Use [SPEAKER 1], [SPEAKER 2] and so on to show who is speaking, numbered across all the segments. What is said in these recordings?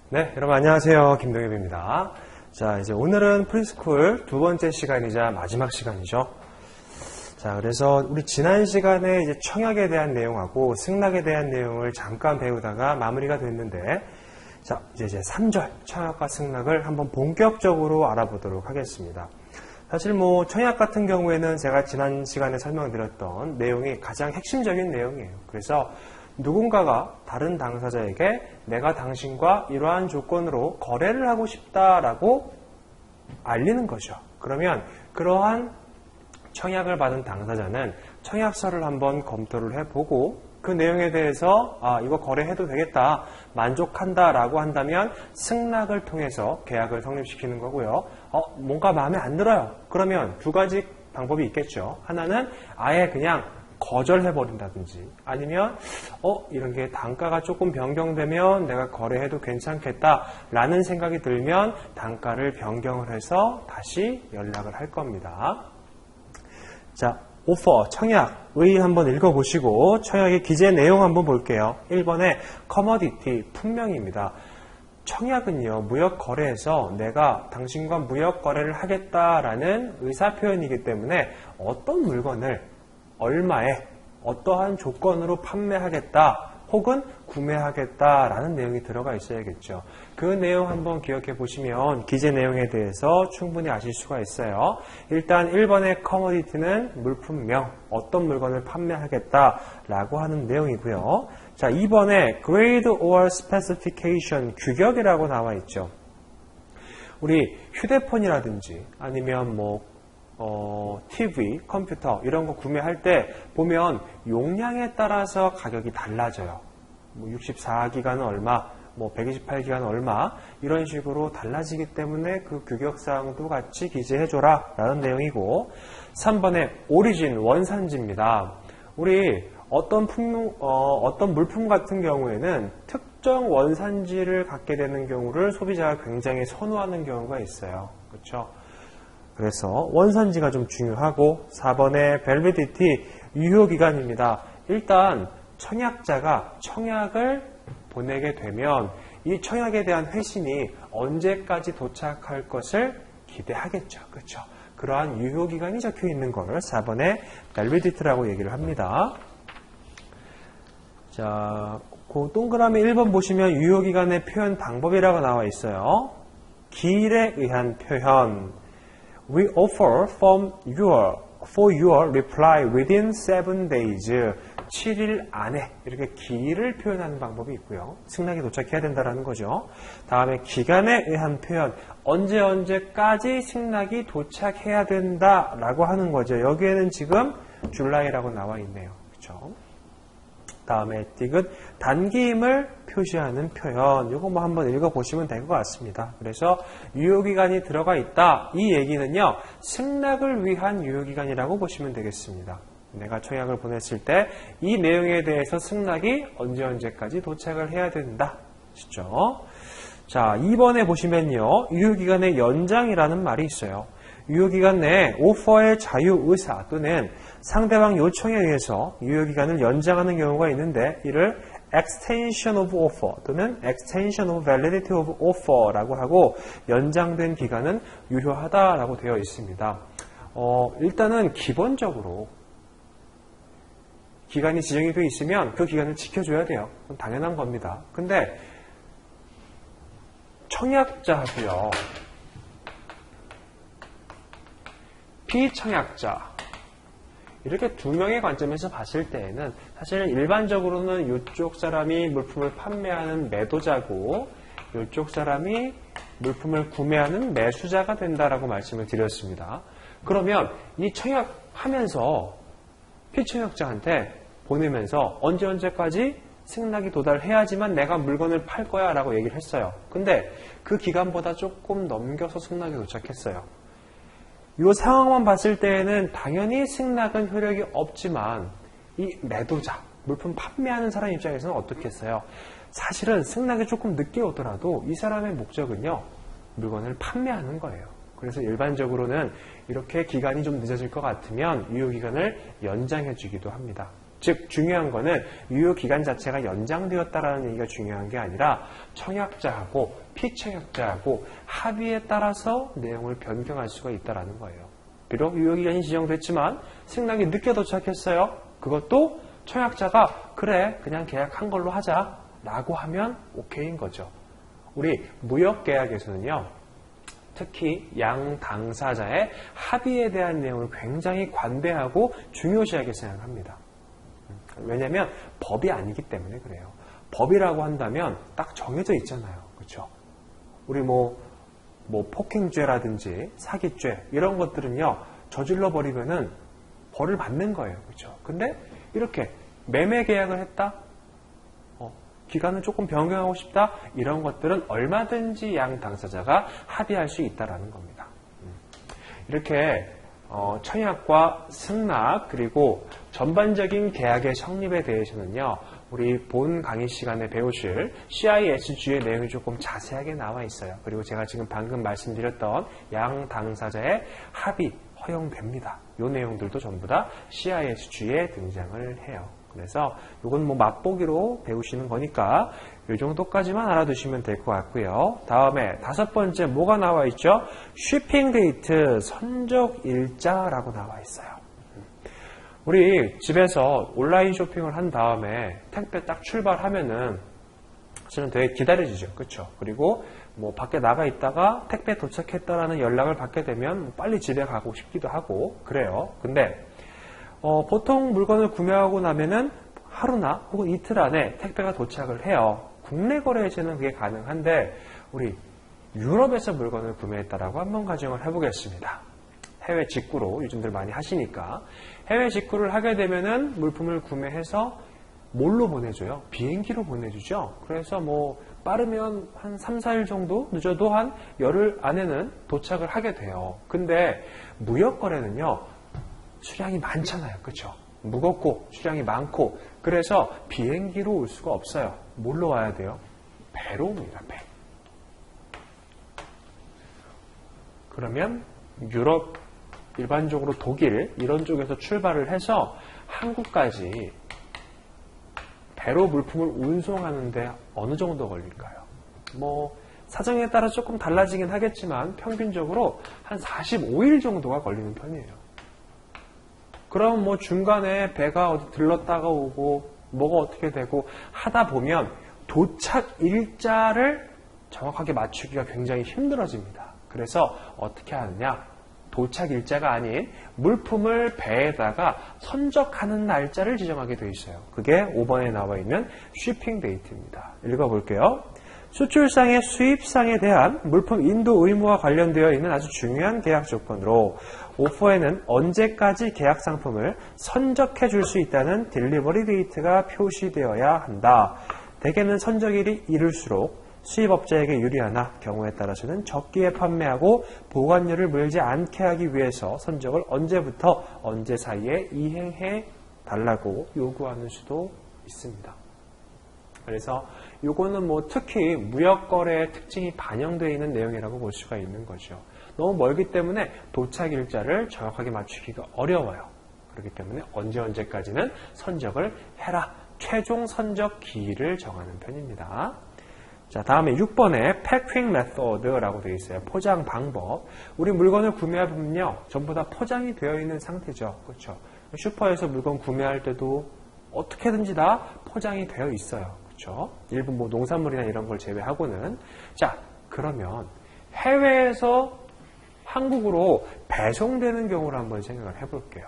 [SPEAKER 1] 네, 여러분 안녕하세요. 김동엽입니다. 자, 이제 오늘은 프리스쿨 두 번째 시간이자 마지막 시간이죠. 자, 그래서 우리 지난 시간에 이제 청약에 대한 내용하고 승낙에 대한 내용을 잠깐 배우다가 마무리가 됐는데, 자, 이제 3절 청약과 승낙을 한번 본격적으로 알아보도록 하겠습니다. 사실 청약 같은 경우에는 제가 지난 시간에 설명드렸던 내용이 가장 핵심적인 내용이에요. 그래서 누군가가 다른 당사자에게 내가 당신과 이러한 조건으로 거래를 하고 싶다라고 알리는 거죠. 그러면 그러한 청약을 받은 당사자는 청약서를 한번 검토를 해보고 그 내용에 대해서 이거 거래해도 되겠다, 만족한다라고 한다면 승낙을 통해서 계약을 성립시키는 거고요. 뭔가 마음에 안 들어요. 그러면 두 가지 방법이 있겠죠. 하나는 아예 그냥 거절해버린다든지, 아니면 이런 게 단가가 조금 변경되면 내가 거래해도 괜찮겠다라는 생각이 들면 단가를 변경을 해서 다시 연락을 할 겁니다. 자, 오퍼, 청약의 한번 읽어보시고 청약의 기재 내용 한번 볼게요. 1번에 커머디티, 품명입니다. 청약은요, 무역 거래에서 내가 당신과 무역 거래를 하겠다라는 의사표현이기 때문에 어떤 물건을 얼마에 어떠한 조건으로 판매하겠다 혹은 구매하겠다라는 내용이 들어가 있어야겠죠. 그 내용 한번 기억해 보시면 기재 내용에 대해서 충분히 아실 수가 있어요. 일단 1번의 커머디티는 물품명, 어떤 물건을 판매하겠다라고 하는 내용이고요. 자, 2번에 grade or specification, 규격이라고 나와 있죠. 우리 휴대폰이라든지 아니면 TV, 컴퓨터 이런 거 구매할 때 보면 용량에 따라서 가격이 달라져요. 64기가는 얼마, 128기가는 얼마 이런 식으로 달라지기 때문에 그 규격사항도 같이 기재해줘라 라는 내용이고, 3번에 오리진, 원산지입니다. 우리 어떤 물품 같은 경우에는 특정 원산지를 갖게 되는 경우를 소비자가 굉장히 선호하는 경우가 있어요. 그렇죠? 그래서 원산지가 좀 중요하고, 4번의 밸리디티, 유효기간입니다. 일단 청약자가 청약을 보내게 되면 이 청약에 대한 회신이 언제까지 도착할 것을 기대하겠죠. 그렇죠? 그러한 유효기간이 적혀 있는 걸 4번의 밸리디티라고 얘기를 합니다. 자, 그 동그라미 1번 보시면 유효기간의 표현 방법이라고 나와 있어요. 기일에 의한 표현. We offer for your reply within 7 days. 7일 안에 이렇게 기일을 표현하는 방법이 있고요. 승낙이 도착해야 된다는 거죠. 다음에 기간에 의한 표현. 언제까지 승낙이 도착해야 된다라고 하는 거죠. 여기에는 지금 줄라이라고 나와 있네요. 그렇죠? 다음에 디귿, 단기임을 표시하는 표현. 이거 한번 읽어보시면 될 것 같습니다. 그래서 유효기간이 들어가 있다. 이 얘기는요, 승낙을 위한 유효기간이라고 보시면 되겠습니다. 내가 청약을 보냈을 때 이 내용에 대해서 승낙이 언제까지 도착을 해야 된다. 아시죠? 자, 2번에 보시면요, 유효기간의 연장이라는 말이 있어요. 유효기간 내에 오퍼의 자유의사 또는 상대방 요청에 의해서 유효기간을 연장하는 경우가 있는데, 이를 extension of offer 또는 extension of validity of offer라고 하고, 연장된 기간은 유효하다라고 되어 있습니다. 일단은 기본적으로 기간이 지정이 되어 있으면 그 기간을 지켜줘야 돼요. 그건 당연한 겁니다. 근데 청약자하고요, 피청약자, 이렇게 두 명의 관점에서 봤을 때에는 사실 일반적으로는 이쪽 사람이 물품을 판매하는 매도자고 이쪽 사람이 물품을 구매하는 매수자가 된다라고 말씀을 드렸습니다. 그러면 이 청약하면서 피청약자한테 보내면서 언제까지 승낙이 도달해야지만 내가 물건을 팔 거야 라고 얘기를 했어요. 근데 그 기간보다 조금 넘겨서 승낙이 도착했어요. 이 상황만 봤을 때에는 당연히 승낙은 효력이 없지만 이 매도자, 물품 판매하는 사람 입장에서는 어떻겠어요? 사실은 승낙이 조금 늦게 오더라도 이 사람의 목적은요, 물건을 판매하는 거예요. 그래서 일반적으로는 이렇게 기간이 좀 늦어질 것 같으면 유효기간을 연장해 주기도 합니다. 즉 중요한 거는 유효기간 자체가 연장되었다라는 얘기가 중요한 게 아니라 청약자하고 피청약자하고 합의에 따라서 내용을 변경할 수가 있다는 거예요. 비록 유효기간이 지정됐지만 승낙이 늦게 도착했어요. 그것도 청약자가 그래 그냥 계약한 걸로 하자 라고 하면 오케이인 거죠. 우리 무역계약에서는요. 특히 양 당사자의 합의에 대한 내용을 굉장히 관대하고 중요시하게 생각합니다. 왜냐하면 법이 아니기 때문에 그래요. 법이라고 한다면 딱 정해져 있잖아요. 그렇죠? 우리 뭐 폭행죄라든지 사기죄 이런 것들은요. 저질러 버리면은 벌을 받는 거예요. 그렇죠? 근데 이렇게 매매 계약을 했다? 기간을 조금 변경하고 싶다? 이런 것들은 얼마든지 양 당사자가 합의할 수 있다는 겁니다. 이렇게 청약과 승낙 그리고 전반적인 계약의 성립에 대해서는요. 우리 본 강의 시간에 배우실 CISG의 내용이 조금 자세하게 나와 있어요. 그리고 제가 지금 방금 말씀드렸던 양 당사자의 합의 허용됩니다. 이 내용들도 전부 다 CISG에 등장을 해요. 그래서 이건 뭐 맛보기로 배우시는 거니까 이 정도까지만 알아두시면 될 것 같고요. 다음에 5번째 뭐가 나와 있죠? 쉬핑 데이트, 선적 일자라고 나와 있어요. 우리 집에서 온라인 쇼핑을 한 다음에 택배 딱 출발하면은 사실은 되게 기다려지죠. 그렇죠? 그리고 뭐 밖에 나가 있다가 택배 도착했다라는 연락을 받게 되면 빨리 집에 가고 싶기도 하고 그래요. 근데 보통 물건을 구매하고 나면은 하루나 혹은 이틀 안에 택배가 도착을 해요. 국내 거래에서는 그게 가능한데 우리 유럽에서 물건을 구매했다라고 한번 가정을 해보겠습니다. 해외 직구로 요즘들 많이 하시니까 해외 직구를 하게 되면은 물품을 구매해서 뭘로 보내줘요? 비행기로 보내주죠. 그래서 뭐 빠르면 한 3, 4일 정도 늦어도 한 열흘 안에는 도착을 하게 돼요. 근데 무역 거래는요. 수량이 많잖아요. 그렇죠? 무겁고 수량이 많고 그래서 비행기로 올 수가 없어요. 뭘로 와야 돼요? 배로 옵니다. 배. 그러면 유럽, 일반적으로 독일 이런 쪽에서 출발을 해서 한국까지 배로 물품을 운송하는데 어느 정도 걸릴까요? 뭐 사정에 따라 조금 달라지긴 하겠지만 평균적으로 한 45일 정도가 걸리는 편이에요. 그럼 뭐 중간에 배가 어디 들렀다가 오고 뭐가 어떻게 되고 하다 보면 도착 일자를 정확하게 맞추기가 굉장히 힘들어집니다. 그래서 어떻게 하느냐? 도착 일자가 아닌 물품을 배에다가 선적하는 날짜를 지정하게 되어 있어요. 그게 5번에 나와 있는 쉬핑 데이트입니다. 읽어볼게요. 수출상의 수입상에 대한 물품 인도 의무와 관련되어 있는 아주 중요한 계약 조건으로 오퍼에는 언제까지 계약 상품을 선적해 줄 수 있다는 딜리버리 데이트가 표시되어야 한다. 대개는 선적일이 이를수록 수입업자에게 유리하나 경우에 따라서는 적기에 판매하고 보관료를 물지 않게 하기 위해서 선적을 언제부터 언제 사이에 이행해 달라고 요구하는 수도 있습니다. 그래서 이거는 뭐 특히 무역거래의 특징이 반영되어 있는 내용이라고 볼 수가 있는 거죠. 너무 멀기 때문에 도착 일자를 정확하게 맞추기가 어려워요. 그렇기 때문에 언제까지는 선적을 해라. 최종 선적 기일을 정하는 편입니다. 자, 다음에 6번에 패킹 메소드라고 되어 있어요. 포장 방법. 우리 물건을 구매하면요, 전부 다 포장이 되어 있는 상태죠. 그렇죠? 슈퍼에서 물건 구매할 때도 어떻게든지 다 포장이 되어 있어요. 그렇죠? 일부 뭐 농산물이나 이런 걸 제외하고는. 자, 그러면 해외에서 한국으로 배송되는 경우를 한번 생각을 해볼게요.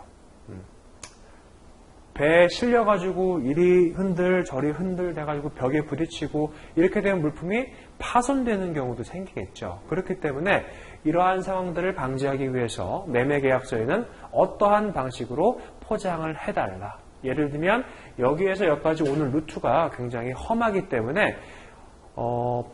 [SPEAKER 1] 배에 실려가지고 이리 흔들 저리 흔들 돼가지고 벽에 부딪히고 이렇게 되면 물품이 파손되는 경우도 생기겠죠. 그렇기 때문에 이러한 상황들을 방지하기 위해서 매매계약서에는 어떠한 방식으로 포장을 해달라. 예를 들면 여기에서 여기까지 오는 루트가 굉장히 험하기 때문에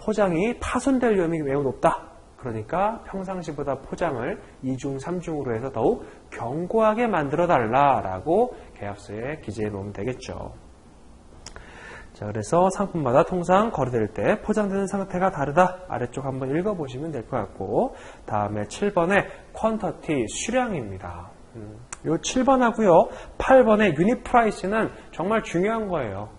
[SPEAKER 1] 포장이 파손될 위험이 매우 높다. 그러니까 평상시보다 포장을 2중, 3중으로 해서 더욱 견고하게 만들어 달라라고 계약서에 기재해 놓으면 되겠죠. 자, 그래서 상품마다 통상 거래될 때 포장되는 상태가 다르다. 아래쪽 한번 읽어보시면 될 것 같고, 다음에 7번에 퀀터티 수량입니다. 요 7번하고요. 8번의 유닛 프라이스는 정말 중요한 거예요.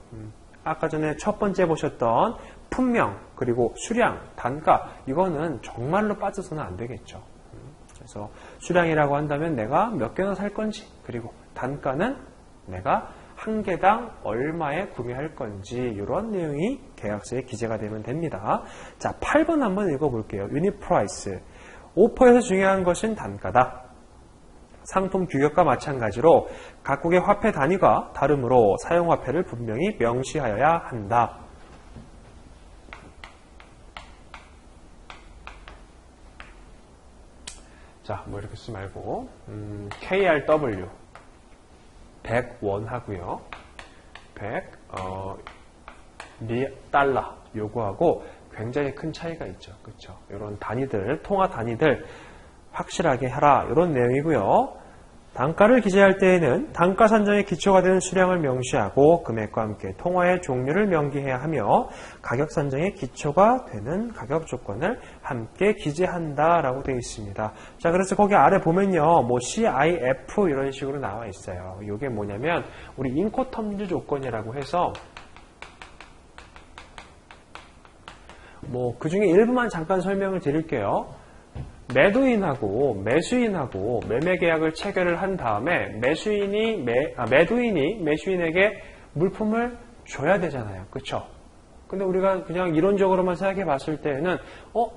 [SPEAKER 1] 아까 전에 첫 번째 보셨던 품명, 그리고 수량, 단가, 이거는 정말로 빠져서는 안 되겠죠. 그래서 수량이라고 한다면 내가 몇 개나 살 건지, 그리고 단가는 내가 한 개당 얼마에 구매할 건지, 이런 내용이 계약서에 기재가 되면 됩니다. 자, 8번 한번 읽어볼게요. 유닛 프라이스. 오퍼에서 중요한 것은 단가다. 상품 규격과 마찬가지로 각국의 화폐 단위가 다르므로 사용화폐를 분명히 명시하여야 한다. 자, 뭐 이렇게 쓰지 말고 KRW 100원 하고요. 100달러 요거하고 굉장히 큰 차이가 있죠. 그렇죠? 이런 단위들, 통화 단위들 확실하게 하라, 이런 내용이고요. 단가를 기재할 때에는 단가 산정의 기초가 되는 수량을 명시하고 금액과 함께 통화의 종류를 명기해야 하며 가격 산정의 기초가 되는 가격 조건을 함께 기재한다라고 되어 있습니다. 자, 그래서 거기 아래 보면요, 뭐 CIF 이런 식으로 나와 있어요. 이게 뭐냐면 우리 인코텀즈 조건이라고 해서 뭐 그 중에 일부만 잠깐 설명을 드릴게요. 매도인하고 매수인하고 매매 계약을 체결을 한 다음에 매도인이 매수인에게 물품을 줘야 되잖아요. 그렇죠? 근데 우리가 그냥 이론적으로만 생각해 봤을 때에는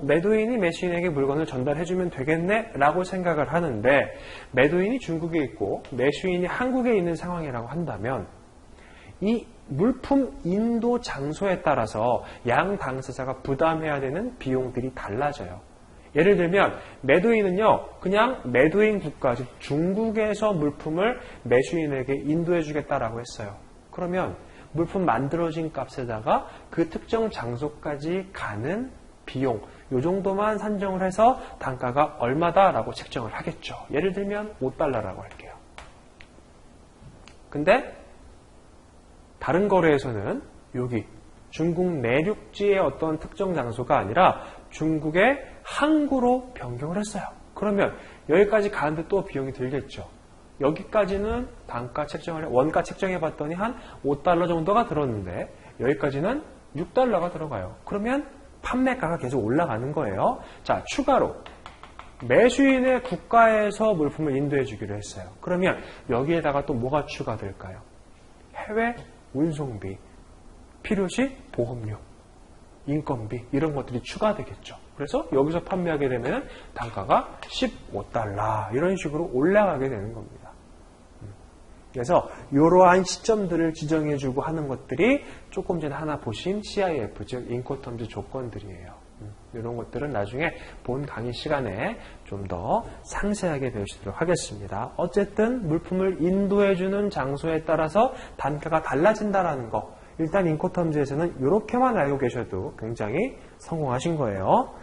[SPEAKER 1] 매도인이 매수인에게 물건을 전달해주면 되겠네? 라고 생각을 하는데, 매도인이 중국에 있고 매수인이 한국에 있는 상황이라고 한다면 이 물품 인도 장소에 따라서 양 당사자가 부담해야 되는 비용들이 달라져요. 예를 들면 매도인은요, 그냥 매도인 국가, 즉 중국에서 물품을 매수인에게 인도해 주겠다라고 했어요. 그러면 물품 만들어진 값에다가 그 특정 장소까지 가는 비용, 요 정도만 산정을 해서 단가가 얼마다라고 책정을 하겠죠. 예를 들면 $5라고 할게요. 근데 다른 거래에서는 여기 중국 내륙지의 어떤 특정 장소가 아니라 중국의 항구로 변경을 했어요. 그러면 여기까지 가는데 또 비용이 들겠죠. 여기까지는 원가 책정해 봤더니 한 $5 정도가 들었는데 여기까지는 $6가 들어가요. 그러면 판매가가 계속 올라가는 거예요. 자, 추가로 매수인의 국가에서 물품을 인도해 주기로 했어요. 그러면 여기에다가 또 뭐가 추가될까요? 해외 운송비, 필요시 보험료, 인건비, 이런 것들이 추가되겠죠. 그래서 여기서 판매하게 되면 단가가 $15 이런 식으로 올라가게 되는 겁니다. 그래서 이러한 시점들을 지정해주고 하는 것들이 조금 전에 하나 보신 CIF, 즉 인코텀즈 조건들이에요. 이런 것들은 나중에 본 강의 시간에 좀 더 상세하게 배우시도록 하겠습니다. 어쨌든 물품을 인도해주는 장소에 따라서 단가가 달라진다는 거, 일단 인코텀즈에서는 이렇게만 알고 계셔도 굉장히 성공하신 거예요.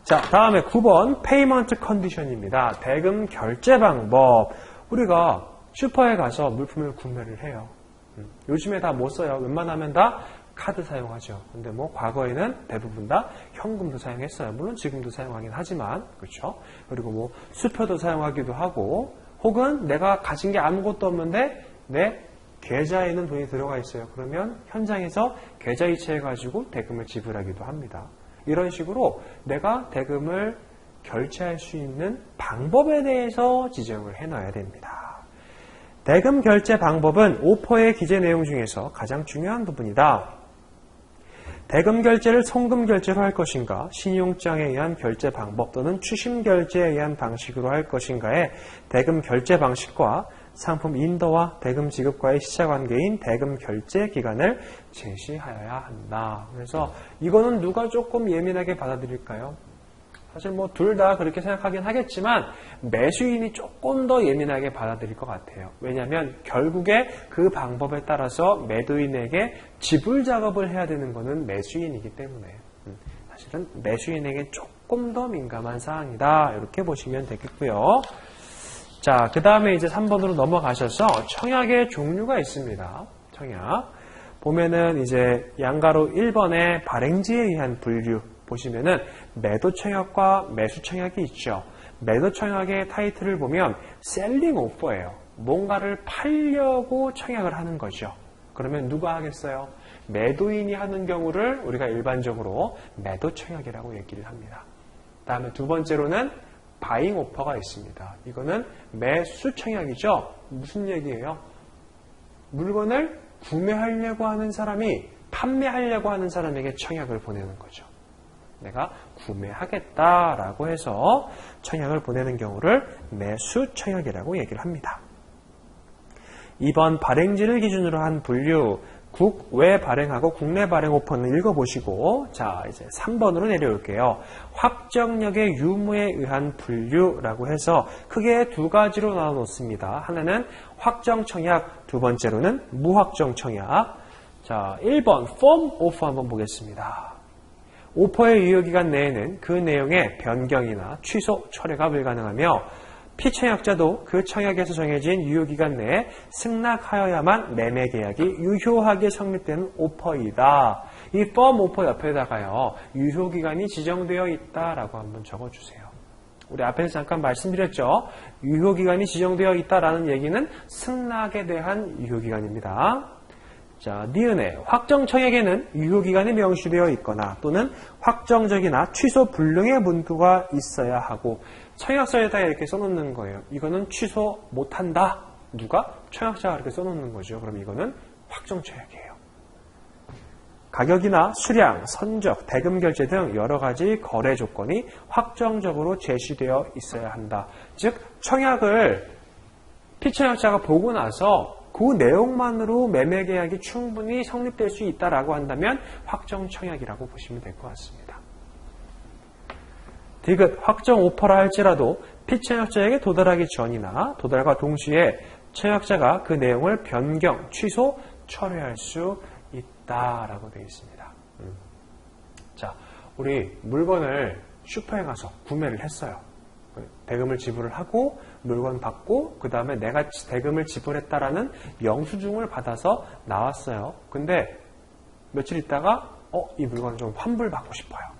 [SPEAKER 1] 자, 다음에 9번 페이먼트 컨디션입니다. 대금 결제 방법. 우리가 슈퍼에 가서 물품을 구매를 해요. 요즘에 다 뭐 써요? 웬만하면 다 카드 사용하죠. 근데 뭐 과거에는 대부분 다 현금도 사용했어요. 물론 지금도 사용하긴 하지만, 그렇죠? 그리고 뭐 수표도 사용하기도 하고, 혹은 내가 가진 게 아무것도 없는데 내 계좌에는 돈이 들어가 있어요. 그러면 현장에서 계좌 이체해가지고 대금을 지불하기도 합니다. 이런 식으로 내가 대금을 결제할 수 있는 방법에 대해서 지정을 해놔야 됩니다. 대금 결제 방법은 오퍼의 기재 내용 중에서 가장 중요한 부분이다. 대금 결제를 송금 결제로 할 것인가, 신용장에 의한 결제 방법 또는 추심 결제에 의한 방식으로 할 것인가에 대금 결제 방식과 상품 인도와 대금 지급과의 시차관계인 대금 결제 기간을 제시하여야 한다. 그래서 이거는 누가 조금 예민하게 받아들일까요? 사실 뭐 둘 다 그렇게 생각하긴 하겠지만 매수인이 조금 더 예민하게 받아들일 것 같아요. 왜냐하면 결국에 그 방법에 따라서 매도인에게 지불 작업을 해야 되는 것은 매수인이기 때문에 사실은 매수인에게 조금 더 민감한 사항이다. 이렇게 보시면 되겠고요. 자, 그 다음에 이제 3번으로 넘어가셔서 청약의 종류가 있습니다. 청약. 보면은 이제 양가로 1번의 발행지에 의한 분류 보시면은 매도 청약과 매수 청약이 있죠. 매도 청약의 타이틀을 보면 셀링 오퍼예요. 뭔가를 팔려고 청약을 하는 거죠. 그러면 누가 하겠어요? 매도인이 하는 경우를 우리가 일반적으로 매도 청약이라고 얘기를 합니다. 다음에 두 번째로는 바잉 오퍼가 있습니다. 이거는 매수 청약이죠. 무슨 얘기예요? 물건을 구매하려고 하는 사람이 판매하려고 하는 사람에게 청약을 보내는 거죠. 내가 구매하겠다라고 해서 청약을 보내는 경우를 매수 청약이라고 얘기를 합니다. 2번 발행지를 기준으로 한 분류, 국외 발행하고 국내 발행 오퍼는 읽어보시고, 자, 이제 3번으로 내려올게요. 확정력의 유무에 의한 분류라고 해서 크게 두 가지로 나눠 놓습니다. 하나는 확정 청약, 두 번째로는 무확정 청약. 자, 1번 폼 오퍼 한번 보겠습니다. 오퍼의 유효기간 내에는 그 내용의 변경이나 취소, 철회가 불가능하며 피청약자도 그 청약에서 정해진 유효기간 내에 승낙하여야만 매매 계약이 유효하게 성립되는 오퍼이다. 이 펌 오퍼 옆에다가요, 유효기간이 지정되어 있다라고 한번 적어주세요. 우리 앞에서 잠깐 말씀드렸죠. 유효기간이 지정되어 있다라는 얘기는 승낙에 대한 유효기간입니다. 자, 니은의 확정 청약에는 유효기간이 명시되어 있거나 또는 확정적이나 취소 불능의 문구가 있어야 하고, 청약서에다 이렇게 써놓는 거예요. 이거는 취소 못한다. 누가? 청약자가 이렇게 써놓는 거죠. 그럼 이거는 확정 청약이에요. 가격이나 수량, 선적, 대금 결제 등 여러 가지 거래 조건이 확정적으로 제시되어 있어야 한다. 즉, 청약을 피청약자가 보고 나서 그 내용만으로 매매 계약이 충분히 성립될 수 있다라고 한다면 확정 청약이라고 보시면 될 것 같습니다. 디귿 확정 오퍼라 할지라도 피청약자에게 도달하기 전이나 도달과 동시에 청약자가 그 내용을 변경, 취소, 철회할 수 있다라고 되어 있습니다. 자, 우리 물건을 슈퍼에 가서 구매를 했어요. 대금을 지불을 하고 물건 받고 그 다음에 내가 대금을 지불했다라는 영수증을 받아서 나왔어요. 근데 며칠 있다가 이 물건을 좀 환불받고 싶어요.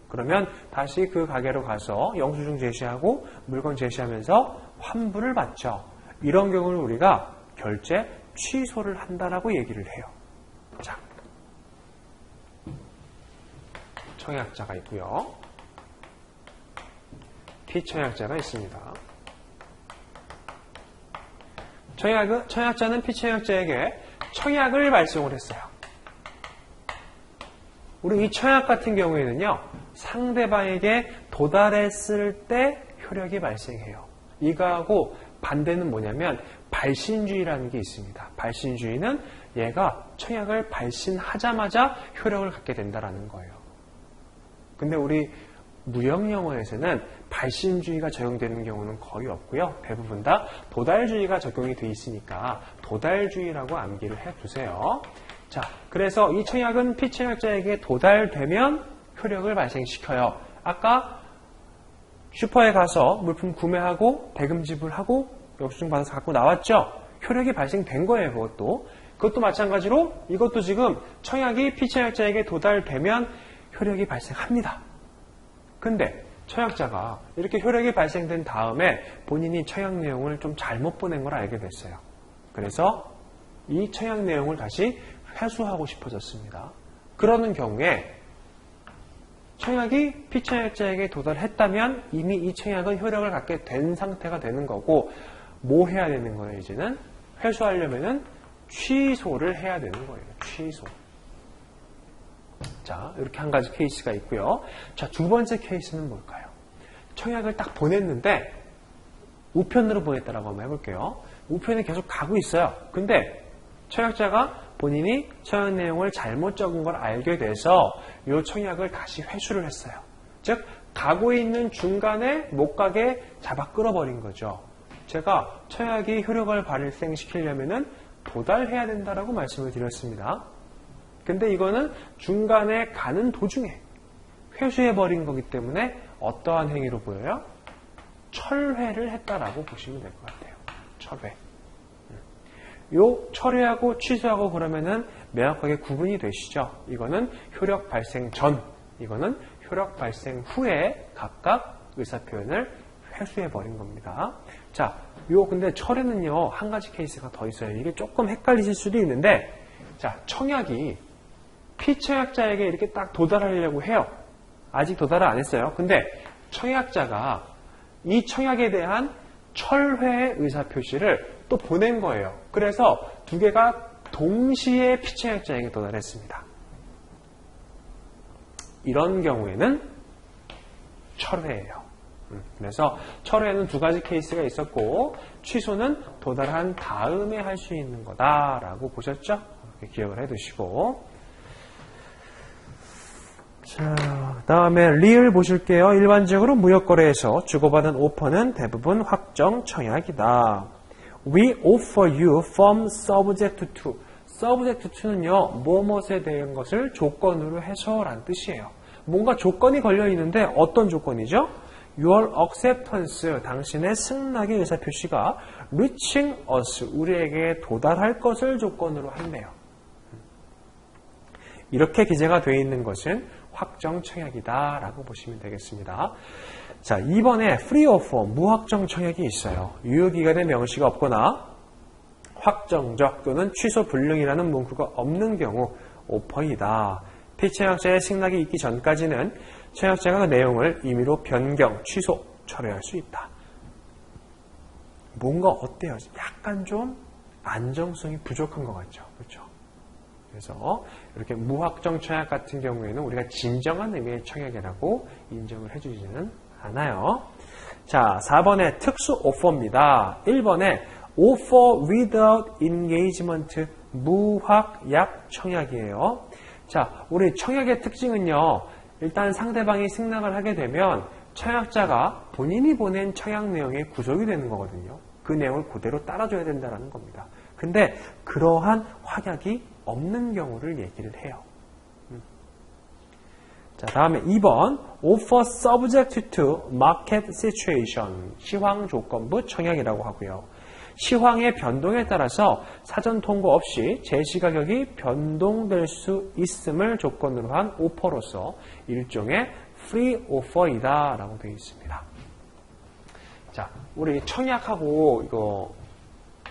[SPEAKER 1] 그러면 다시 그 가게로 가서 영수증 제시하고 물건 제시하면서 환불을 받죠. 이런 경우는 우리가 결제 취소를 한다라고 얘기를 해요. 자, 청약자가 있고요. 피청약자가 있습니다. 청약자는 피청약자에게 청약을 발송을 했어요. 우리 이 청약 같은 경우에는요, 상대방에게 도달했을 때 효력이 발생해요. 이거하고 반대는 뭐냐면 발신주의라는 게 있습니다. 발신주의는 얘가 청약을 발신하자마자 효력을 갖게 된다는 거예요. 근데 우리 무역영어에서는 발신주의가 적용되는 경우는 거의 없고요. 대부분 다 도달주의가 적용이 돼 있으니까 도달주의라고 암기를 해두세요. 자, 그래서 이 청약은 피청약자에게 도달되면 효력을 발생시켜요. 아까 슈퍼에 가서 물품 구매하고 대금 지불하고 영수증 받아서 갖고 나왔죠? 효력이 발생된 거예요, 그것도 마찬가지로 이것도 지금 청약이 피청약자에게 도달되면 효력이 발생합니다. 근데 청약자가 이렇게 효력이 발생된 다음에 본인이 청약 내용을 좀 잘못 보낸 걸 알게 됐어요. 그래서 이 청약 내용을 다시 회수하고 싶어졌습니다. 그러는 경우에 청약이 피청약자에게 도달했다면 이미 이 청약은 효력을 갖게 된 상태가 되는 거고, 뭐 해야 되는 거예요? 이제는 회수하려면은 취소를 해야 되는 거예요. 취소. 자, 이렇게 한 가지 케이스가 있고요. 자, 두 번째 케이스는 뭘까요? 청약을 딱 보냈는데 우편으로 보냈다라고 한번 해볼게요. 우편에 계속 가고 있어요. 근데 청약자가 본인이 청약 내용을 잘못 적은 걸 알게 돼서 이 청약을 다시 회수를 했어요. 즉, 가고 있는 중간에 못 가게 잡아 끌어버린 거죠. 제가 청약이 효력을 발생시키려면은 도달해야 된다라고 말씀을 드렸습니다. 근데 이거는 중간에 가는 도중에 회수해버린 거기 때문에 어떠한 행위로 보여요? 철회를 했다라고 보시면 될 것 같아요. 철회. 요 철회하고 취소하고 그러면은 명확하게 구분이 되시죠? 이거는 효력 발생 전, 이거는 효력 발생 후에 각각 의사표현을 회수해버린 겁니다. 자, 근데 철에는요, 한 가지 케이스가 더 있어요. 이게 조금 헷갈리실 수도 있는데, 자, 청약이 피청약자에게 이렇게 딱 도달하려고 해요. 아직 도달을 안 했어요. 근데 청약자가 이 청약에 대한 철회의 의사표시를 또 보낸 거예요. 그래서 두 개가 동시에 피청약자에게 도달했습니다. 이런 경우에는 철회예요. 그래서 철회는 두 가지 케이스가 있었고 취소는 도달한 다음에 할 수 있는 거다라고 보셨죠? 이렇게 기억을 해두시고 자, 다음에 리을 보실게요. 일반적으로 무역거래에서 주고받은 오퍼는 대부분 확정 청약이다. We offer you from subject to. subject to는요, 무엇에 대한 것을 조건으로 해서라는 뜻이에요. 뭔가 조건이 걸려 있는데 어떤 조건이죠? Your acceptance, 당신의 승낙의 의사표시가 reaching us, 우리에게 도달할 것을 조건으로 한대요. 이렇게 기재가 되어 있는 것은 확정 청약이다 라고 보시면 되겠습니다. 자, 2번에 free offer, 무확정 청약이 있어요. 유효기간의 명시가 없거나 확정적 또는 취소 불능이라는 문구가 없는 경우 오퍼이다. 피청약자의 승낙이 있기 전까지는 청약자가 그 내용을 임의로 변경, 취소, 철회할 수 있다. 뭔가 어때요? 약간 좀 안정성이 부족한 것 같죠? 그렇죠? 그래서 이렇게 무확정 청약 같은 경우에는 우리가 진정한 의미의 청약이라고 인정을 해주지는 않아요. 자, 4번에 특수 오퍼입니다. 1번에 offer without engagement, 무확약 청약이에요. 자, 우리 청약의 특징은요, 일단 상대방이 승낙을 하게 되면 청약자가 본인이 보낸 청약 내용에 구속이 되는 거거든요. 그 내용을 그대로 따라줘야 된다는 겁니다. 근데 그러한 확약이 없는 경우를 얘기를 해요. 자, 다음에 2번 offer subject to market situation, 시황 조건부 청약이라고 하고요. 시황의 변동에 따라서 사전 통보 없이 제시가격이 변동될 수 있음을 조건으로 한 오퍼로서 일종의 free offer이다 라고 되어 있습니다. 자, 우리 청약하고 이거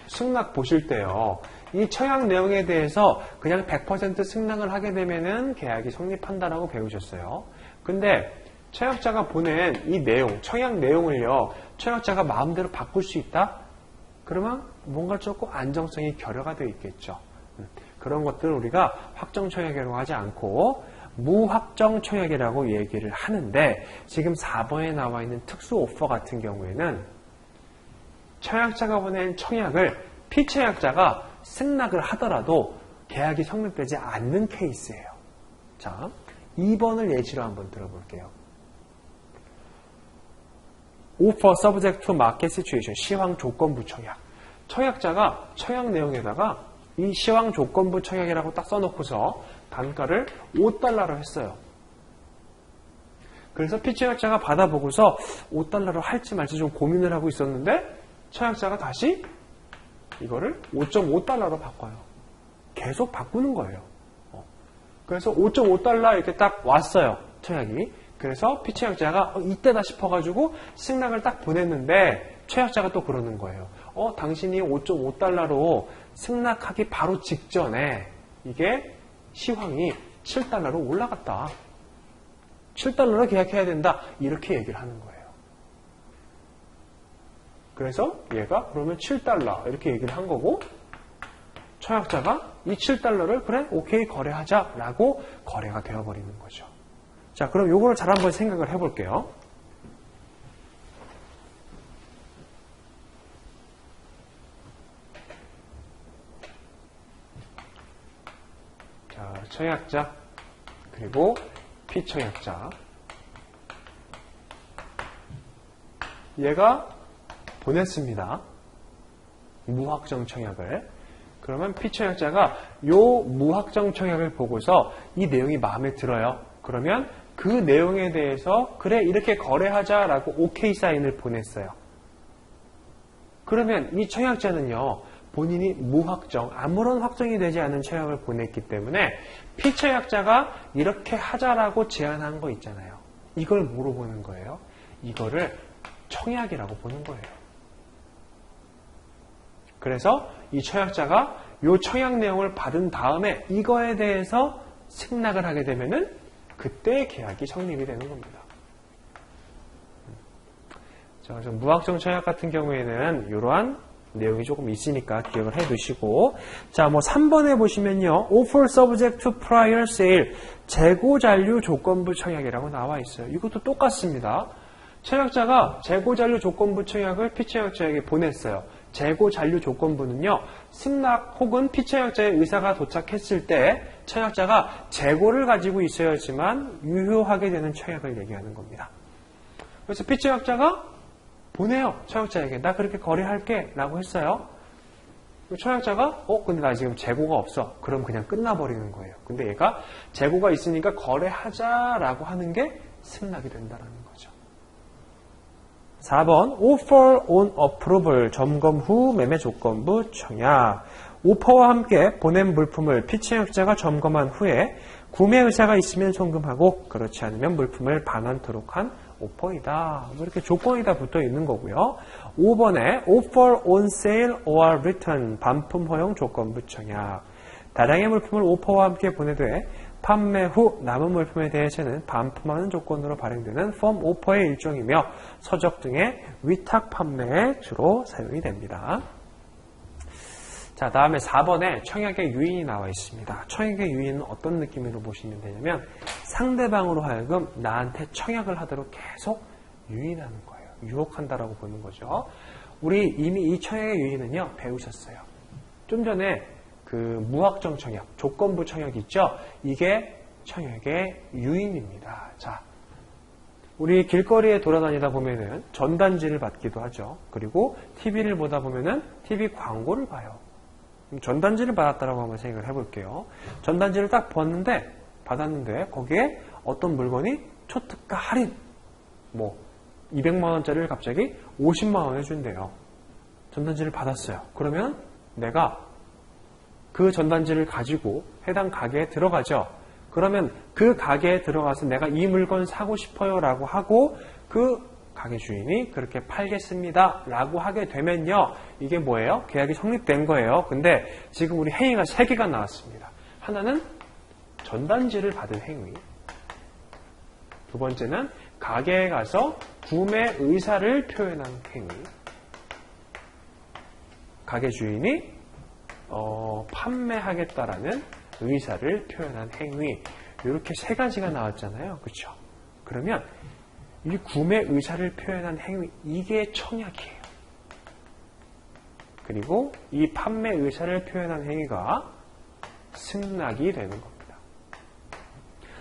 [SPEAKER 1] 승낙 보실 때요, 이 청약 내용에 대해서 그냥 100% 승낙을 하게 되면은 계약이 성립한다라고 배우셨어요. 근데 청약자가 보낸 이 내용, 청약 내용을요, 청약자가 마음대로 바꿀 수 있다? 그러면 뭔가 조금 안정성이 결여가 되어 있겠죠. 그런 것들을 우리가 확정 청약이라고 하지 않고 무확정 청약이라고 얘기를 하는데, 지금 4번에 나와 있는 특수 오퍼 같은 경우에는 청약자가 보낸 청약을 피청약자가 승낙을 하더라도 계약이 성립되지 않는 케이스예요. 자, 2번을 예시로 한번 들어볼게요. offer subject to market situation, 시황 조건부 청약. 청약자가 청약 내용에다가 이 시황 조건부 청약이라고 딱 써놓고서 단가를 $5로 했어요. 그래서 피청약자가 받아보고서 $5로 할지 말지 좀 고민을 하고 있었는데 청약자가 다시 이거를 $5.5로 바꿔요. 계속 바꾸는 거예요. 그래서 $5.5 이렇게 딱 왔어요. 청약이. 그래서 피청약자가 이때다 싶어가지고 승낙을 딱 보냈는데 청약자가 또 그러는 거예요. 당신이 $5.5로 승낙하기 바로 직전에 이게 시황이 $7로 올라갔다. $7로 계약해야 된다. 이렇게 얘기를 하는 거예요. 그래서 얘가 그러면 $7 이렇게 얘기를 한 거고, 청약자가 이 $7를 그래 오케이 거래하자라고 거래가 되어버리는 거죠. 자, 그럼 요거를 잘 한번 생각을 해볼게요. 자, 청약자 그리고 피청약자, 얘가 보냈습니다. 무확정 청약을. 그러면 피청약자가 요 무확정 청약을 보고서 이 내용이 마음에 들어요. 그러면 그 내용에 대해서 그래 이렇게 거래하자라고 오케이 사인을 보냈어요. 그러면 이 청약자는요, 본인이 무확정, 아무런 확정이 되지 않은 청약을 보냈기 때문에 피청약자가 이렇게 하자라고 제안한 거 있잖아요. 이걸 뭐로 보는 거예요? 이거를 청약이라고 보는 거예요. 그래서 이 청약자가 이 청약 내용을 받은 다음에 이거에 대해서 승낙을 하게 되면은 그때 계약이 성립이 되는 겁니다. 자, 그래서 무확정 청약 같은 경우에는 이러한 내용이 조금 있으니까 기억을 해 두시고, 자, 뭐 3번에 보시면요, offer subject to prior sale, 재고 잔류 조건부 청약이라고 나와 있어요. 이것도 똑같습니다. 청약자가 재고 잔류 조건부 청약을 피청약자에게 보냈어요. 재고 잔류 조건부는요, 승낙 혹은 피청약자의 의사가 도착했을 때 청약자가 재고를 가지고 있어야지만 유효하게 되는 청약을 얘기하는 겁니다. 그래서 피청약자가 보내요. 청약자에게. 나 그렇게 거래할게 라고 했어요. 청약자가 근데 나 지금 재고가 없어. 그럼 그냥 끝나버리는 거예요. 근데 얘가 재고가 있으니까 거래하자라고 하는 게 승낙이 된다는 거죠. 4번 offer on approval, 점검 후 매매 조건부 청약. 오퍼와 함께 보낸 물품을 피청약자가 점검한 후에 구매 의사가 있으면 송금하고 그렇지 않으면 물품을 반환토록 한 오퍼이다. 이렇게 조건이 다 붙어 있는 거고요. 5번에 offer on sale or return, 반품 허용 조건부 청약. 다량의 물품을 오퍼와 함께 보내되 판매 후 남은 물품에 대해서는 반품하는 조건으로 발행되는 펌 오퍼의 일종이며 서적 등의 위탁 판매에 주로 사용이 됩니다. 자, 다음에 4번에 청약의 유인이 나와 있습니다. 청약의 유인은 어떤 느낌으로 보시면 되냐면 상대방으로 하여금 나한테 청약을 하도록 계속 유인하는 거예요. 유혹한다라고 보는 거죠. 우리 이미 이 청약의 유인은요, 배우셨어요. 좀 전에 그 무확정 청약, 조건부 청약 있죠? 이게 청약의 유인입니다. 자, 우리 길거리에 돌아다니다 보면은 전단지를 받기도 하죠. 그리고 TV를 보다 보면은 TV 광고를 봐요. 전단지를 받았다라고 한번 생각을 해볼게요. 전단지를 딱 받았는데 거기에 어떤 물건이 초특가 할인, 뭐 200만원짜리를 갑자기 50만원에 준대요. 전단지를 받았어요. 그러면 내가 그 전단지를 가지고 해당 가게에 들어가죠. 그러면 그 가게에 들어가서 내가 이 물건 사고 싶어요 라고 하고 그 가게 주인이 그렇게 팔겠습니다 라고 하게 되면요, 이게 뭐예요? 계약이 성립된 거예요. 근데 지금 우리 행위가 3개가 나왔습니다. 하나는 전단지를 받은 행위, 두 번째는 가게에 가서 구매 의사를 표현한 행위, 가게 주인이 판매하겠다라는 의사를 표현한 행위, 이렇게 3가지가 나왔잖아요. 그렇죠? 그러면 이 구매 의사를 표현한 행위, 이게 청약이에요. 그리고 이 판매 의사를 표현한 행위가 승낙이 되는 겁니다.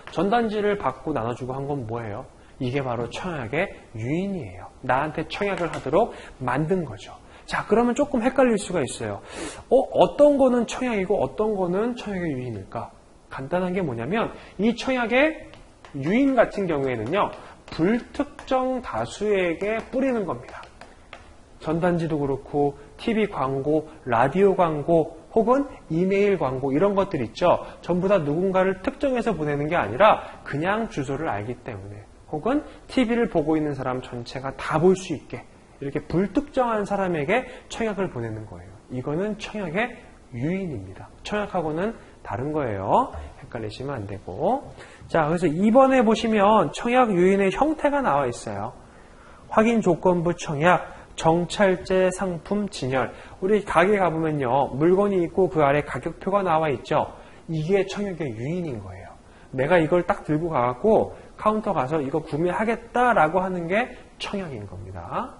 [SPEAKER 1] 전단지를 받고 나눠주고 한 건 뭐예요? 이게 바로 청약의 유인이에요. 나한테 청약을 하도록 만든 거죠. 자, 그러면 조금 헷갈릴 수가 있어요. 어떤 거는 청약이고 어떤 거는 청약의 유인일까? 간단한 게 뭐냐면 이 청약의 유인 같은 경우에는요, 불특정 다수에게 뿌리는 겁니다. 전단지도 그렇고 TV 광고, 라디오 광고 혹은 이메일 광고 이런 것들 있죠. 전부 다 누군가를 특정해서 보내는 게 아니라 그냥 주소를 알기 때문에, 혹은 TV를 보고 있는 사람 전체가 다 볼 수 있게 이렇게 불특정한 사람에게 청약을 보내는 거예요. 이거는 청약의 유인입니다. 청약하고는 다른 거예요. 헷갈리시면 안 되고. 자, 그래서 2번에 보시면 청약 유인의 형태가 나와 있어요. 확인 조건부 청약, 정찰제 상품 진열. 우리 가게 가보면요, 물건이 있고 그 아래 가격표가 나와 있죠. 이게 청약의 유인인 거예요. 내가 이걸 딱 들고 가갖고 카운터 가서 이거 구매하겠다라고 하는 게 청약인 겁니다.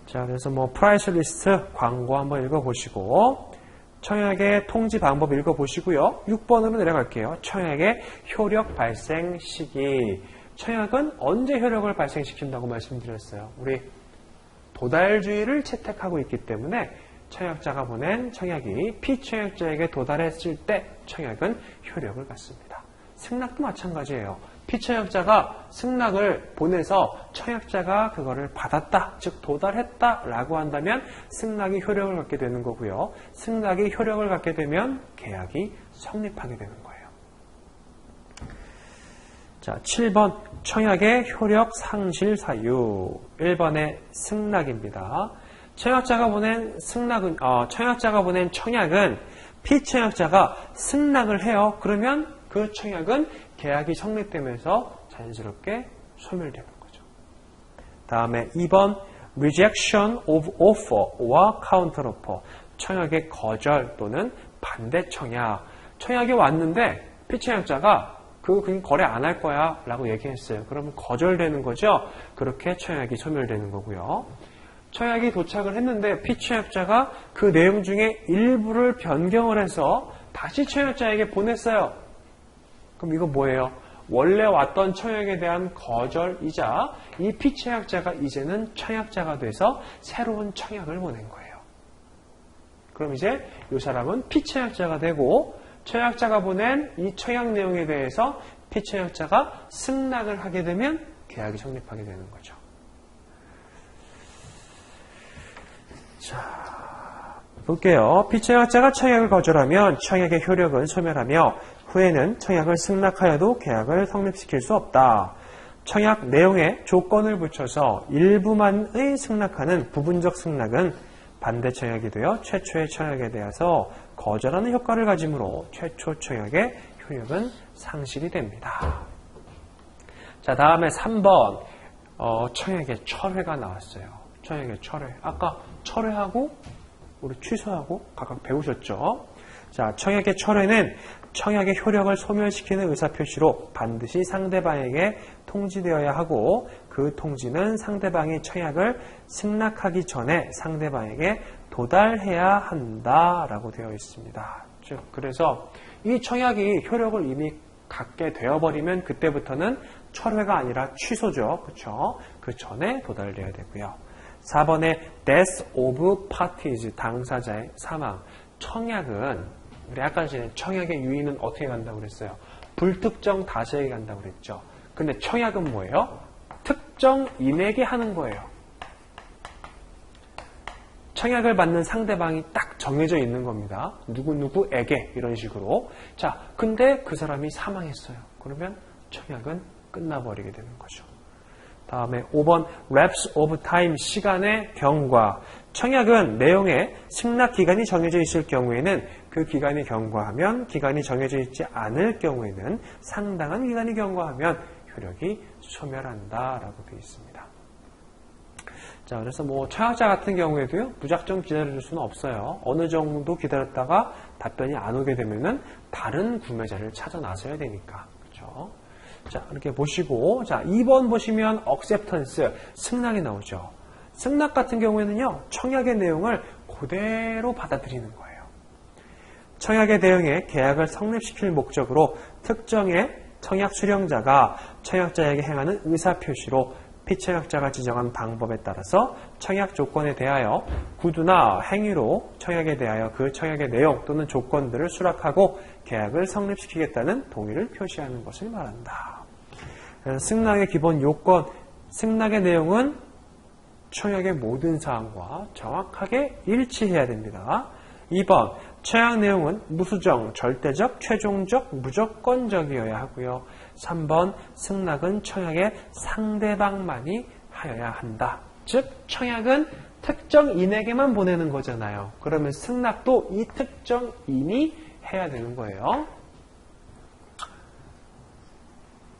[SPEAKER 1] 자, 그래서 뭐 프라이스 리스트 광고 한번 읽어보시고, 청약의 통지 방법 읽어보시고요. 6번으로 내려갈게요. 청약의 효력 발생 시기. 청약은 언제 효력을 발생시킨다고 말씀드렸어요. 우리 도달주의를 채택하고 있기 때문에 청약자가 보낸 청약이 피청약자에게 도달했을 때 청약은 효력을 갖습니다. 승낙도 마찬가지예요. 피청약자가 승낙을 보내서 청약자가 그거를 받았다, 즉 도달했다라고 한다면 승낙이 효력을 갖게 되는 거고요. 승낙이 효력을 갖게 되면 계약이 성립하게 되는 거예요. 자, 7번 청약의 효력 상실 사유. 1번의 승낙입니다. 청약자가 보낸 청약은 피청약자가 승낙을 해요. 그러면 그 청약은 계약이 성립되면서 자연스럽게 소멸되는 거죠. 다음에 2번 rejection of offer와 counter offer. 청약의 거절 또는 반대 청약. 청약이 왔는데 피청약자가 그냥 거래 안 할 거야 라고 얘기했어요. 그러면 거절되는 거죠. 그렇게 청약이 소멸되는 거고요. 청약이 도착을 했는데 피청약자가 그 내용 중에 일부를 변경을 해서 다시 청약자에게 보냈어요. 그럼 이거 뭐예요? 원래 왔던 청약에 대한 거절이자 이 피청약자가 이제는 청약자가 돼서 새로운 청약을 보낸 거예요. 그럼 이제 이 사람은 피청약자가 되고 청약자가 보낸 이 청약 내용에 대해서 피청약자가 승낙을 하게 되면 계약이 성립하게 되는 거죠. 자, 볼게요. 피청약자가 청약을 거절하면 청약의 효력은 소멸하며 후에는 청약을 승낙하여도 계약을 성립시킬 수 없다. 청약 내용에 조건을 붙여서 일부만의 승낙하는 부분적 승낙은 반대 청약이 되어 최초의 청약에 대해서 거절하는 효과를 가지므로 최초 청약의 효력은 상실이 됩니다. 자, 다음에 3번 청약의 철회가 나왔어요. 청약의 철회. 아까 철회하고 우리 취소하고 각각 배우셨죠? 자, 청약의 철회는 청약의 효력을 소멸시키는 의사표시로 반드시 상대방에게 통지되어야 하고 그 통지는 상대방이 청약을 승낙하기 전에 상대방에게 도달해야 한다라고 되어 있습니다. 즉, 그래서 이 청약이 효력을 이미 갖게 되어버리면 그때부터는 철회가 아니라 취소죠. 그렇죠? 그 전에 도달돼야 되고요. 4번에 death of parties, 당사자의 사망. 청약은 우리 아까 전에 청약의 유의는 어떻게 간다고 그랬어요? 불특정 다수에게 간다고 그랬죠. 근데 청약은 뭐예요? 특정인에게 하는 거예요. 청약을 받는 상대방이 딱 정해져 있는 겁니다. 누구누구에게 이런 식으로. 자, 근데 그 사람이 사망했어요. 그러면 청약은 끝나버리게 되는 거죠. 다음에 5번 lapse of time, 시간의 경과. 청약은 내용에 승낙 기간이 정해져 있을 경우에는 그 기간이 경과하면, 기간이 정해져 있지 않을 경우에는 상당한 기간이 경과하면 효력이 소멸한다라고 되어 있습니다. 자, 그래서 청약자 같은 경우에도요, 무작정 기다려줄 수는 없어요. 어느 정도 기다렸다가 답변이 안 오게 되면은 다른 구매자를 찾아 나서야 되니까. 그렇죠? 자, 이렇게 보시고, 자, 2번 보시면 acceptance, 승낙이 나오죠. 승낙 같은 경우에는요, 청약의 내용을 그대로 받아들이는 거예요. 청약의 내용에 계약을 성립시킬 목적으로 특정의 청약 수령자가 청약자에게 행하는 의사표시로 피청약자가 지정한 방법에 따라서 청약 조건에 대하여 구두나 행위로 청약에 대하여 그 청약의 내용 또는 조건들을 수락하고 계약을 성립시키겠다는 동의를 표시하는 것을 말한다. 승낙의 기본 요건, 승낙의 내용은 청약의 모든 사항과 정확하게 일치해야 됩니다. 2번, 청약 내용은 무수정, 절대적, 최종적, 무조건적이어야 하고요. 3번, 승낙은 청약의 상대방만이 하여야 한다. 즉, 청약은 특정인에게만 보내는 거잖아요. 그러면 승낙도 이 특정인이 해야 되는 거예요.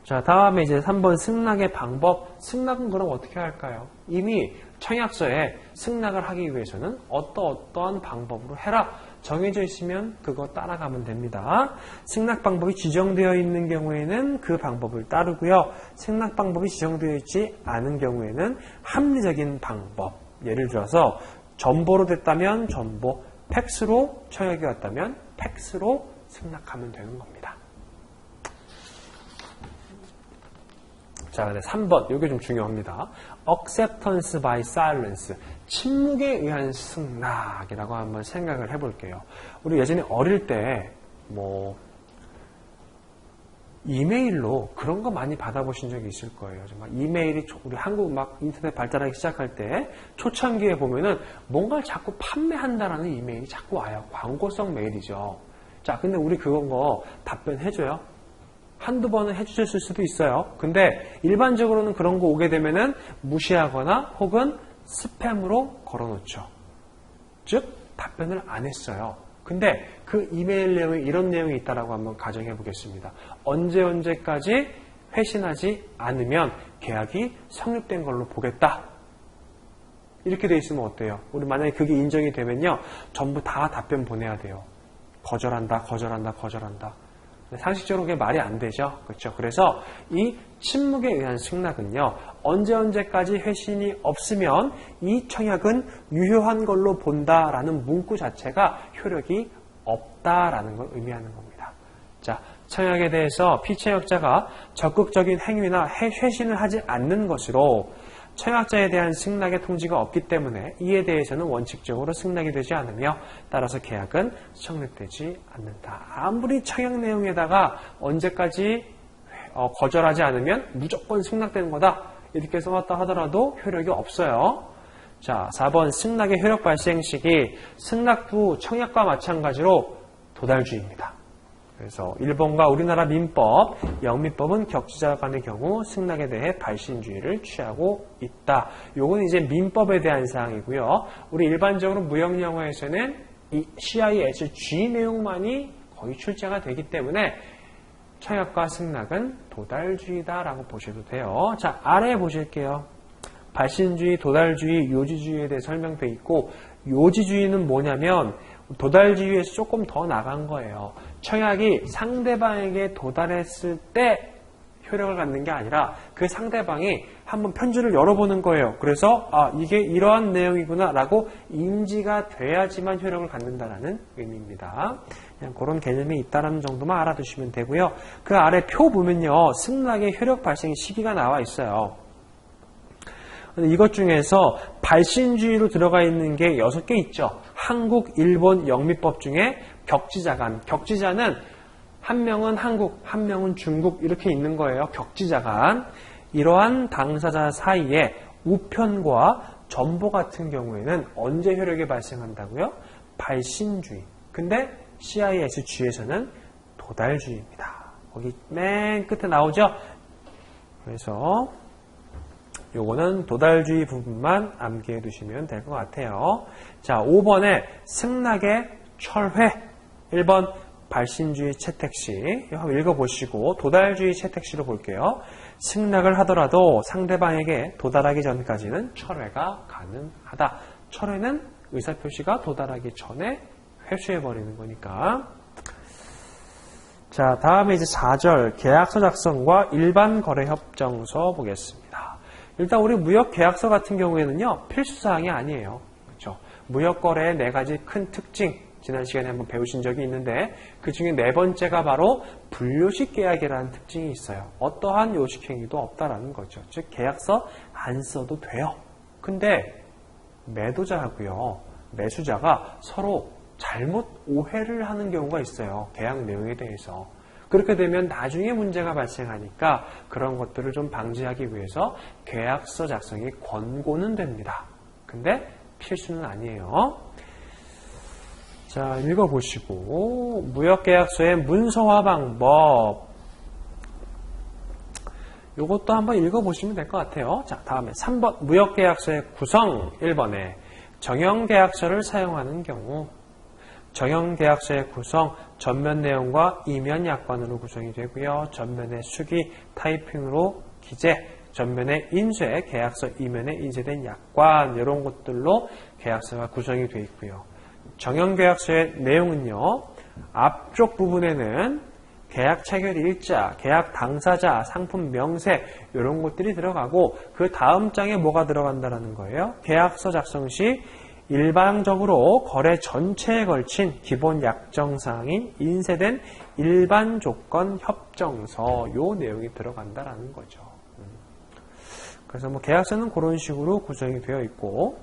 [SPEAKER 1] 자, 다음에 이제 3번 승낙의 방법. 승낙은 그럼 어떻게 할까요? 이미 청약서에 승낙을 하기 위해서는 어떠한 방법으로 해라 정해져 있으면 그거 따라가면 됩니다. 승낙 방법이 지정되어 있는 경우에는 그 방법을 따르고요. 승낙 방법이 지정되어 있지 않은 경우에는 합리적인 방법. 예를 들어서 전보로 됐다면 전보, 팩스로 청약이 왔다면 팩스로 승낙하면 되는 겁니다. 자, 근데 3번, 이게 좀 중요합니다. acceptance by silence, 침묵에 의한 승낙이라고 한번 생각을 해볼게요. 우리 예전에 어릴 때 이메일로 그런 거 많이 받아보신 적이 있을 거예요. 정말 이메일이 우리 한국 막 인터넷 발달하기 시작할 때 초창기에 보면은 뭔가를 자꾸 판매한다라는 이메일이 자꾸 와요. 광고성 메일이죠. 자, 근데 우리 그거 답변해줘요? 한두 번은 해주셨을 수도 있어요. 근데 일반적으로는 그런 거 오게 되면은 무시하거나 혹은 스팸으로 걸어놓죠. 즉 답변을 안 했어요. 근데 그 이메일 내용에 이런 내용이 있다라고 한번 가정해 보겠습니다. 언제까지 회신하지 않으면 계약이 성립된 걸로 보겠다. 이렇게 돼 있으면 어때요? 우리 만약에 그게 인정이 되면요, 전부 다 답변 보내야 돼요. 거절한다. 상식적으로 그게 말이 안 되죠. 그렇죠? 그래서 이 침묵에 의한 승낙은요, 언제까지 회신이 없으면 이 청약은 유효한 걸로 본다라는 문구 자체가 효력이 없다라는 걸 의미하는 겁니다. 자, 청약에 대해서 피청약자가 적극적인 행위나 회신을 하지 않는 것으로 청약자에 대한 승낙의 통지가 없기 때문에 이에 대해서는 원칙적으로 승낙이 되지 않으며 따라서 계약은 성립되지 않는다. 아무리 청약 내용에다가 언제까지 거절하지 않으면 무조건 승낙되는 거다 이렇게 써놨다 하더라도 효력이 없어요. 자, 4번 승낙의 효력 발생 시기 승낙 후 청약과 마찬가지로 도달주의입니다. 그래서 일본과 우리나라 민법, 영미법은 격지자 간의 경우 승낙에 대해 발신주의를 취하고 있다. 요건 이제 민법에 대한 사항이고요. 우리 일반적으로 무역영어에서는 이 CISG 내용만이 거의 출제가 되기 때문에 청약과 승낙은 도달주의다라고 보셔도 돼요. 자, 아래 보실게요. 발신주의, 도달주의, 요지주의에 대해 설명되어 있고 요지주의는 뭐냐면 도달주의에서 조금 더 나간 거예요. 청약이 상대방에게 도달했을 때 효력을 갖는 게 아니라 그 상대방이 한번 편지를 열어보는 거예요. 그래서 이게 이러한 내용이구나 라고 인지가 돼야지만 효력을 갖는다라는 의미입니다. 그냥 그런 개념이 있다는 정도만 알아두시면 되고요. 그 아래 표 보면요, 승낙의 효력 발생 시기가 나와 있어요. 이것 중에서 발신주의로 들어가 있는 게 6개 있죠. 한국, 일본, 영미법 중에 격지자간. 격지자는 한 명은 한국, 한 명은 중국 이렇게 있는 거예요. 격지자간. 이러한 당사자 사이에 우편과 전보 같은 경우에는 언제 효력이 발생한다고요? 발신주의. 근데 CISG에서는 도달주의입니다. 거기 맨 끝에 나오죠? 그래서 요거는 도달주의 부분만 암기해 두시면 될 것 같아요. 자, 5번에 승낙의 철회. 1번 발신주의 채택시. 한번 읽어보시고 도달주의 채택시로 볼게요. 승낙을 하더라도 상대방에게 도달하기 전까지는 철회가 가능하다. 철회는 의사표시가 도달하기 전에 회수해버리는 거니까. 자, 다음에 이제 4절 계약서 작성과 일반 거래 협정서 보겠습니다. 일단 우리 무역계약서 같은 경우에는요, 필수사항이 아니에요. 그렇죠? 무역거래의 4가지 큰 특징, 지난 시간에 한번 배우신 적이 있는데 그 중에 4번째가 바로 불요식 계약이라는 특징이 있어요. 어떠한 요식행위도 없다라는 거죠. 즉 계약서 안 써도 돼요. 근데 매도자하고요, 매수자가 서로 잘못 오해를 하는 경우가 있어요. 계약 내용에 대해서. 그렇게 되면 나중에 문제가 발생하니까 그런 것들을 좀 방지하기 위해서 계약서 작성이 권고는 됩니다. 근데 필수는 아니에요. 자, 읽어보시고 무역계약서의 문서화 방법 이것도 한번 읽어보시면 될 것 같아요. 자, 다음에 3번 무역계약서의 구성 1번에 정형계약서를 사용하는 경우 정형계약서의 구성, 전면 내용과 이면 약관으로 구성이 되고요. 전면의 수기, 타이핑으로 기재, 전면의 인쇄, 계약서 이면에 인쇄된 약관 이런 것들로 계약서가 구성이 되어 있고요. 정형계약서의 내용은요. 앞쪽 부분에는 계약 체결 일자, 계약 당사자, 상품 명세 이런 것들이 들어가고 그 다음 장에 뭐가 들어간다는 거예요. 계약서 작성 시 일반적으로 거래 전체에 걸친 기본 약정사항인 인쇄된 일반 조건 협정서 요 내용이 들어간다라는 거죠. 그래서 뭐 계약서는 그런 식으로 구성이 되어 있고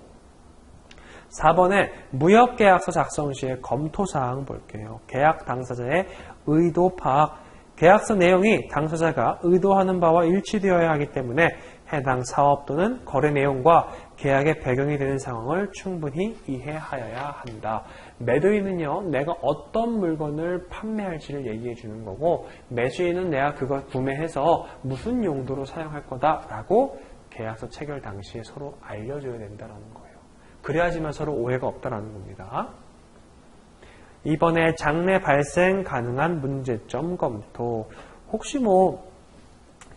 [SPEAKER 1] 4번에 무역계약서 작성 시의 검토사항 볼게요. 계약 당사자의 의도 파악. 계약서 내용이 당사자가 의도하는 바와 일치되어야 하기 때문에 해당 사업 또는 거래 내용과 계약의 배경이 되는 상황을 충분히 이해하여야 한다.
[SPEAKER 2] 매도인은요, 내가 어떤 물건을 판매할지를 얘기해 주는 거고, 매수인은 내가 그걸 구매해서 무슨 용도로 사용할 거다라고 계약서 체결 당시에 서로 알려줘야 된다는 거예요. 그래야지만 서로 오해가 없다는 겁니다. 이번에 장래 발생 가능한 문제점 검토. 혹시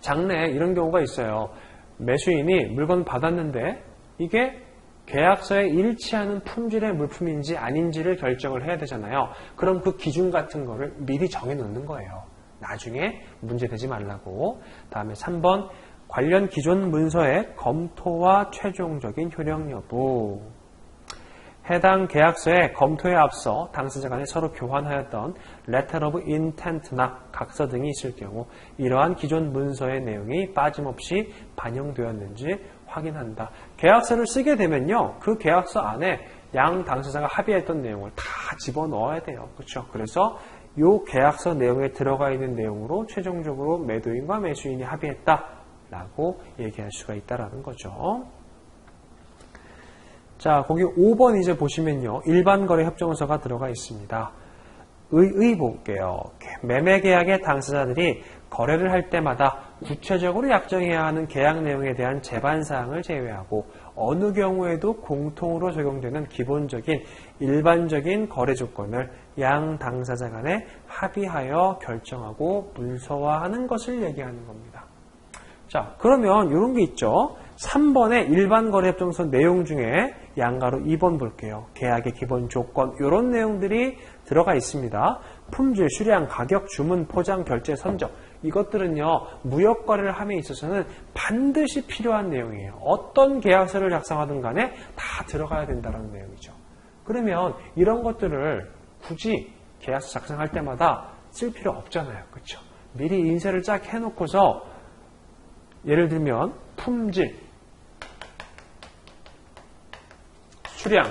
[SPEAKER 2] 장래 이런 경우가 있어요. 매수인이 물건 받았는데 이게 계약서에 일치하는 품질의 물품인지 아닌지를 결정을 해야 되잖아요. 그럼 그 기준 같은 거를 미리 정해 놓는 거예요. 나중에 문제되지 말라고. 다음에 3번 관련 기존 문서의 검토와 최종적인 효력 여부. 해당 계약서의 검토에 앞서 당사자 간에 서로 교환하였던 Letter of Intent나 각서 등이 있을 경우 이러한 기존 문서의 내용이 빠짐없이 반영되었는지 확인한다. 계약서를 쓰게 되면요, 그 계약서 안에 양 당사자가 합의했던 내용을 다 집어넣어야 돼요. 그렇죠? 그래서 이 계약서 내용에 들어가 있는 내용으로 최종적으로 매도인과 매수인이 합의했다라고 얘기할 수가 있다라는 거죠. 자, 거기 5번 이제 보시면요, 일반거래협정서가 들어가 있습니다. 볼게요. 매매계약의 당사자들이 거래를 할 때마다 구체적으로 약정해야 하는 계약 내용에 대한 제반사항을 제외하고 어느 경우에도 공통으로 적용되는 기본적인 일반적인 거래 조건을 양 당사자 간에 합의하여 결정하고 문서화하는 것을 얘기하는 겁니다. 자, 그러면 이런 게 있죠. 3번의 일반거래협정서 내용 중에 양가로 2번 볼게요. 계약의 기본 조건, 이런 내용들이 들어가 있습니다. 품질, 수량, 가격, 주문, 포장, 결제, 선적. 이것들은요, 무역거래를 함에 있어서는 반드시 필요한 내용이에요. 어떤 계약서를 작성하든 간에 다 들어가야 된다는 내용이죠. 그러면 이런 것들을 굳이 계약서 작성할 때마다 쓸 필요 없잖아요. 그렇죠? 미리 인쇄를 쫙 해놓고서 예를 들면 품질, 수량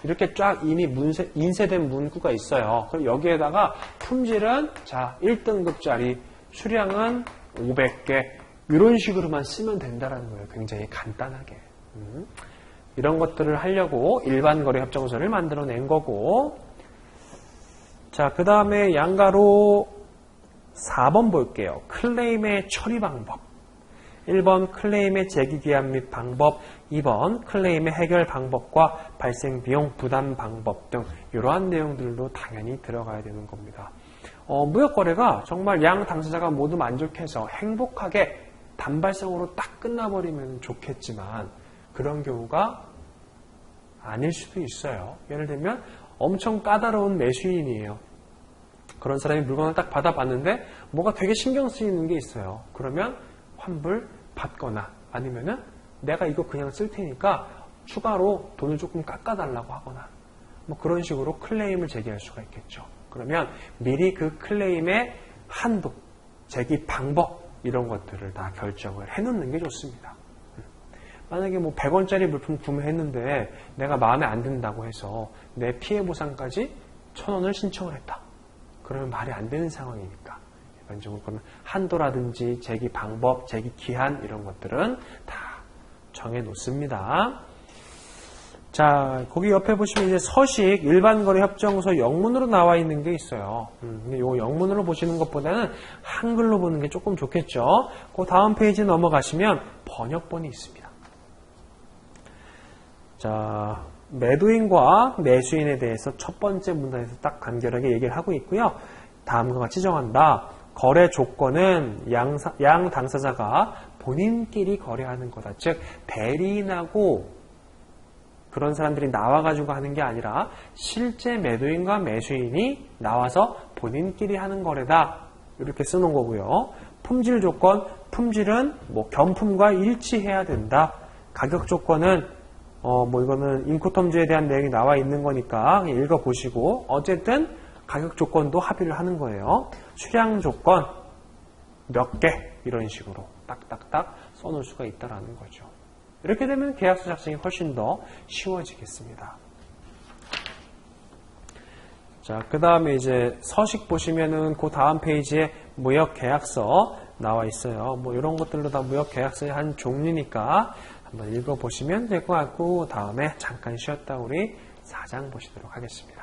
[SPEAKER 2] 이렇게 쫙 이미 인쇄된 문구가 있어요. 그럼 여기에다가 품질은 자 1등급짜리, 수량은 500개 이런 식으로만 쓰면 된다는 거예요. 굉장히 간단하게. 이런 것들을 하려고 일반거래협정서를 만들어낸 거고. 자, 그 다음에 양가로 4번 볼게요. 클레임의 처리 방법. 1번 클레임의 제기기한 및 방법, 2번 클레임의 해결 방법과 발생 비용 부담 방법 등 이러한 내용들도 당연히 들어가야 되는 겁니다. 무역거래가 정말 양 당사자가 모두 만족해서 행복하게 단발성으로 딱 끝나버리면 좋겠지만 그런 경우가 아닐 수도 있어요. 예를 들면 엄청 까다로운 매수인이에요. 그런 사람이 물건을 딱 받아봤는데 뭐가 되게 신경 쓰이는 게 있어요. 그러면 환불 받거나 아니면은 내가 이거 그냥 쓸 테니까 추가로 돈을 조금 깎아달라고 하거나 뭐 그런 식으로 클레임을 제기할 수가 있겠죠. 그러면 미리 그 클레임의 한도, 제기 방법 이런 것들을 다 결정을 해놓는 게 좋습니다. 만약에 100원짜리 물품 구매했는데 내가 마음에 안 든다고 해서 내 피해 보상까지 1000원을 신청을 했다. 그러면 말이 안 되는 상황이니까 일반적으로 그러면 한도라든지 제기 방법, 제기 기한 이런 것들은 다 정해 놓습니다. 자, 거기 옆에 보시면 이제 서식 일반거래협정서 영문으로 나와 있는 게 있어요. 근데 요 영문으로 보시는 것보다는 한글로 보는 게 조금 좋겠죠. 그 다음 페이지 넘어가시면 번역본이 있습니다. 자, 매도인과 매수인에 대해서 첫 번째 문단에서 딱 간결하게 얘기를 하고 있고요. 다음과 같이 정한다. 거래 조건은 양 당사자가 본인끼리 거래하는 거다. 즉 대리인하고 그런 사람들이 나와가지고 하는 게 아니라 실제 매도인과 매수인이 나와서 본인끼리 하는 거래다. 이렇게 쓰는 거고요. 품질 조건, 품질은 경품과 일치해야 된다. 가격 조건은 이거는 인코텀즈에 대한 내용이 나와 있는 거니까 읽어보시고 어쨌든 가격 조건도 합의를 하는 거예요. 수량 조건 몇 개 이런 식으로 딱딱딱 써놓을 수가 있다라는 거죠. 이렇게 되면 계약서 작성이 훨씬 더 쉬워지겠습니다. 자, 그 다음에 이제 서식 보시면은 그 다음 페이지에 무역 계약서 나와 있어요. 이런 것들도 다 무역 계약서의 한 종류니까 한번 읽어보시면 될 것 같고 다음에 잠깐 쉬었다 우리 4장 보시도록 하겠습니다.